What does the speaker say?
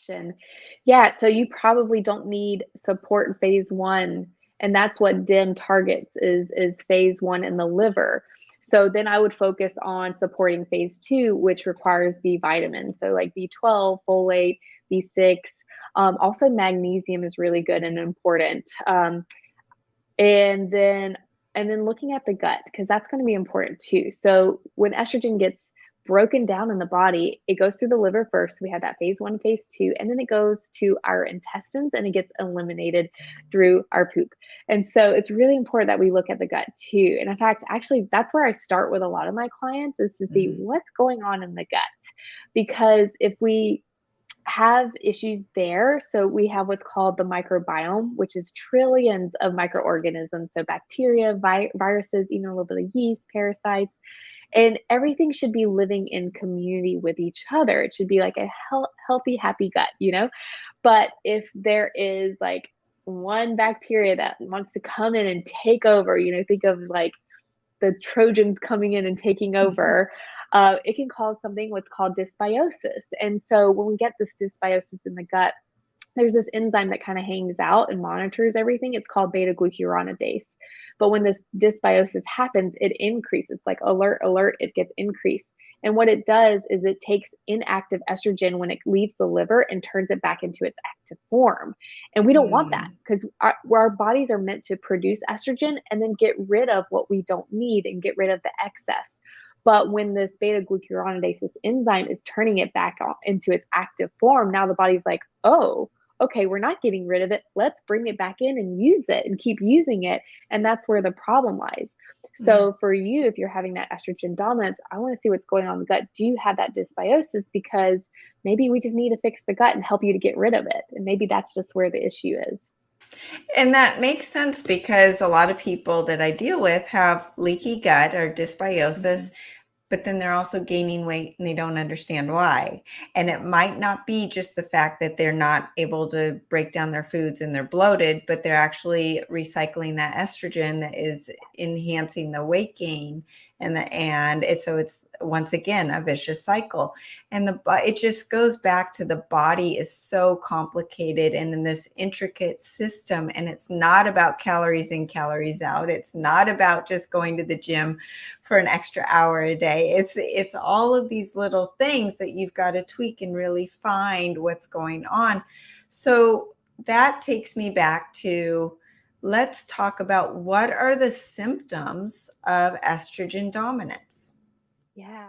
question. Yeah, so you probably don't need support in phase 1, and that's what DIM targets is phase 1 in the liver. So then I would focus on supporting phase 2, which requires B vitamins, so like B12, folate, B6. Also, magnesium is really good and important. And then looking at the gut, because that's going to be important too. So when estrogen gets broken down in the body, it goes through the liver first. We have that phase 1, phase 2, and then it goes to our intestines and it gets eliminated through our poop. And so it's really important that we look at the gut too. And in fact, actually, that's where I start with a lot of my clients, is to see Mhm. what's going on in the gut. Because if we have issues there. So we have what's called the microbiome, which is trillions of microorganisms. So bacteria, viruses, even a little bit of yeast, parasites, and everything should be living in community with each other. It should be like a healthy, happy gut. But if there is like one bacteria that wants to come in and take over, think of like the Trojans coming in and taking over, it can cause something what's called dysbiosis. And so when we get this dysbiosis in the gut, there's this enzyme that kind of hangs out and monitors everything. It's called beta glucuronidase. But when this dysbiosis happens, it increases, like alert, alert, it gets increased. And what it does is it takes inactive estrogen when it leaves the liver and turns it back into its active form. And we don't want that, Mm. because our bodies are meant to produce estrogen and then get rid of what we don't need and get rid of the excess. But when this beta glucuronidase, this enzyme, is turning it back into its active form, now the body's like, oh, okay, we're not getting rid of it. Let's bring it back in and use it and keep using it. And that's where the problem lies. Mm. So for you, if you're having that estrogen dominance, I want to see what's going on in the gut. Do you have that dysbiosis? Because maybe we just need to fix the gut and help you to get rid of it. And maybe that's just where the issue is. And that makes sense because a lot of people that I deal with have leaky gut or Mm-hmm. dysbiosis, but then they're also gaining weight and they don't understand why. And it might not be just the fact that they're not able to break down their foods and they're bloated, but they're actually recycling that estrogen that is enhancing the weight gain. So it's once again a vicious cycle. And it just goes back to the body is so complicated and in this intricate system. And it's not about calories in, calories out. It's not about just going to the gym for an extra hour a day. It's all of these little things that you've got to tweak and really find what's going on. So that takes me back to, let's talk about what are the symptoms of estrogen dominance. Yeah.